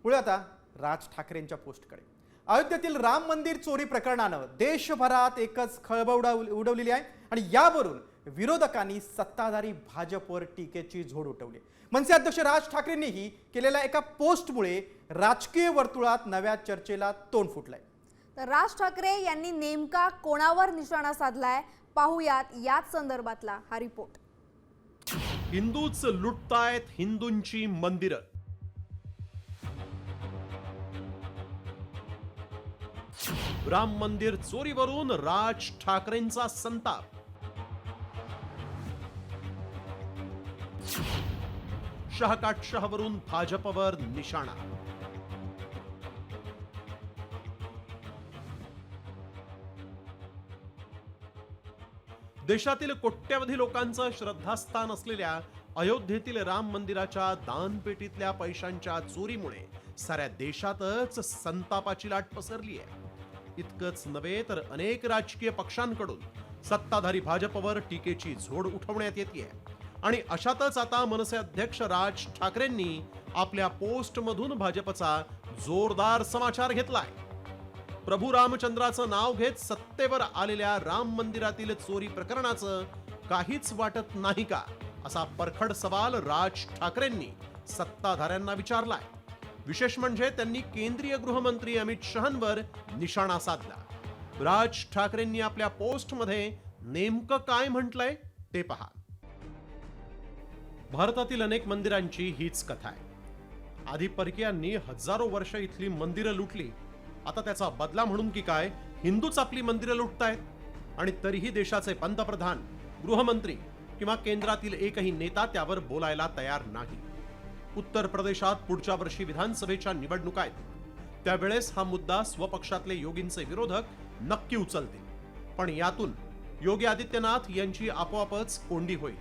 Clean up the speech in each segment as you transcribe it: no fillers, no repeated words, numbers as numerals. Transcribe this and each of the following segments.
पुढे आता राज ठाकरेंच्या पोस्टकडे। अयोध्येतील राम मंदिर चोरी प्रकरणानं देशभरात एकच खळबळ उडवलेली आहे आणि यावरून विरोधकांनी सत्ताधारी भाजपवर टीकेची झोड उठवली। मनसे अध्यक्ष राज ठाकरेंनीही केलेल्या एका पोस्टमुळे राजकीय वर्तुळात नव्या चर्चेला तोंड फुटलंय। तर राज ठाकरे यांनी नेमका कोणावर निशाणा साधलाय पाहूयात याच संदर्भातला हा रिपोर्ट। हिंदूच लुटतायत हिंदूंची मंदिरं। राम मंदिर चोरीवरून राज ठाकरेंचा संताप। शहाकाटशहावरून भाजपवर निशाणा। देशातील कोट्यावधी लोकांचं श्रद्धास्थान असलेल्या अयोध्येतील राम मंदिराच्या दानपेटीतल्या पैशांच्या चोरीमुळे साऱ्या देशातच संतापाची लाट पसरली आहे। इतकंच नव्हे तर अनेक राजकीय पक्षांकडून सत्ताधारी भाजपवर टीकेची झोड उठवण्यात येते आणि अशातच आता मनसे अध्यक्ष राज ठाकरेंनी आपल्या पोस्टमधून भाजपचा जोरदार समाचार घेतलाय। प्रभू रामचंद्राचं नाव घेत सत्तेवर आलेल्या राम मंदिरातील चोरी प्रकरणाचं काहीच वाटत नाही का, असा परखड सवाल राज ठाकरेंनी सत्ताधाऱ्यांना विचारलाय। विशेष म्हणजे त्यांनी केंद्रीय गृहमंत्री अमित शहांवर निशाणा साधला। राज ठाकरेंनी आपल्या पोस्टमध्ये नेमकं काय म्हटलंय ते पहा। भारतातील अनेक मंदिरांची हीच कथा आहे। आधी परकीयांनी हजारो वर्ष इथली मंदिरं लुटली, आता त्याचा बदला म्हणून की काय हिंदूच आपली मंदिरं लुटतायत आणि तरीही देशाचे पंतप्रधान, गृहमंत्री किंवा केंद्रातील एकही नेता त्यावर बोलायला तयार नाही। उत्तर प्रदेशात पुढच्या वर्षी विधानसभेच्या निवडणुका आहेत, त्यावेळेस हा मुद्दा स्वपक्षातले योगींचे विरोधक नक्की उचलतील, पण यातून योगी आदित्यनाथ यांची आपोआपच कोंडी होईल।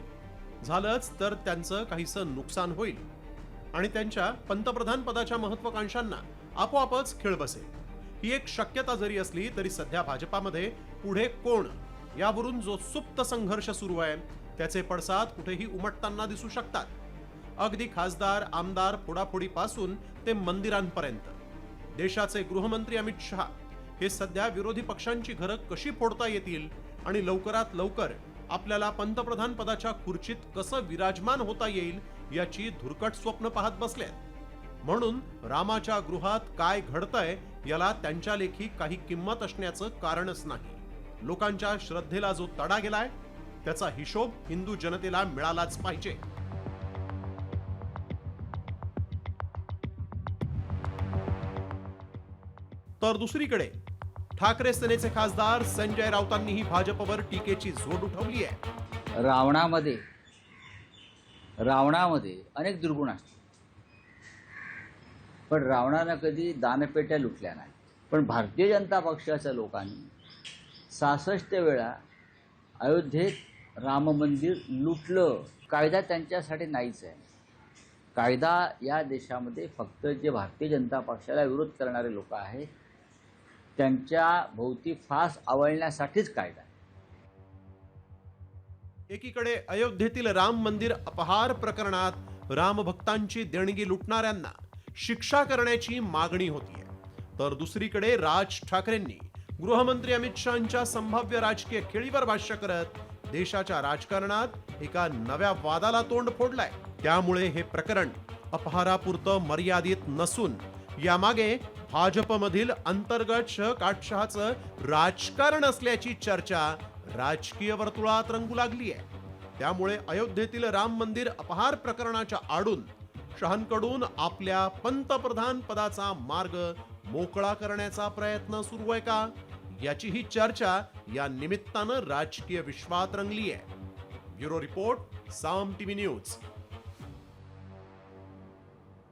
झालंच तर त्यांचं काहीसं नुकसान होईल आणि त्यांच्या पंतप्रधान पदाच्या महत्वाकांक्षांना आपोआपच खीळ बसेल। ही एक शक्यता जरी असली तरी सध्या भाजपामध्ये पुढे कोण यावरून जो सुप्त संघर्ष सुरू आहे त्याचे पडसाद कुठेही उमटताना दिसू शकतात। अगदी खासदार आमदार फोडाफोडीपासून ते मंदिरांपर्यंत देशाचे गृहमंत्री अमित शहा हे सध्या विरोधी पक्षांची घरं कशी फोडता येतील आणि लवकरात लवकर आपल्याला पंतप्रधान पदाच्या खुर्चीत कसं विराजमान होता येईल याची धुरकट स्वप्न पाहत बसलेत। म्हणून रामाच्या गृहात काय घडतंय याला त्यांच्या लेखी काही किंमत असण्याचं कारणच नाही। लोकांच्या श्रद्धेला जो तडा गेलाय त्याचा हिशोब हिंदू जनतेला मिळालाच पाहिजे। तर दुसरीकडे ठाकरे सेनेचे खासदार संजय राऊतांनीही भाजपवर टीकेची झोड उठवली आहे। रावणामध्ये अनेक दुर्गुण असतात, पण रावणानं कधी दानपेट्या लुटल्या नाही। पण भारतीय जनता पक्षाच्या लोकांनी 66 वेळा अयोध्येत राम मंदिर लुटलं। कायदा त्यांच्यासाठी नाहीच आहे। कायदा या देशामध्ये फक्त जे भारतीय जनता पक्षाला विरोध करणारे लोक आहेत त्यांच्या भोवती फास आवळण्यासाठीच कायदा। एकीकडे अयोध्येतील राम मंदिर अपहार प्रकरणात रामभक्तांची देणगी लुटणाऱ्यांना शिक्षा करण्याची मागणी होतीये, तर दुसरीकडे राज ठाकरेंनी गृहमंत्री अमित शहांच्या संभाव्य राजकीय खेळीवर भाष्य करत देशाच्या राजकारणात एका नव्या वादाला तोंड फोडलाय। त्यामुळे हे प्रकरण अपहारापुरतं मर्यादित नसून यामागे भाजपमधील अंतर्गत शहाकाटशहाचं राजकारण असल्याची चर्चा राजकीय वर्तुळात रंगू लागली आहे। त्यामुळे अयोध्येतील राम मंदिर अपहार प्रकरणाच्या आडून शहांकडून आपल्या पंतप्रधान पदाचा मार्ग मोकळा करण्याचा प्रयत्न सुरू आहे का, याची ही चर्चा या निमित्तानं राजकीय विश्वात रंगली आहे। ब्युरो रिपोर्ट, साम टीव्ही न्यूज।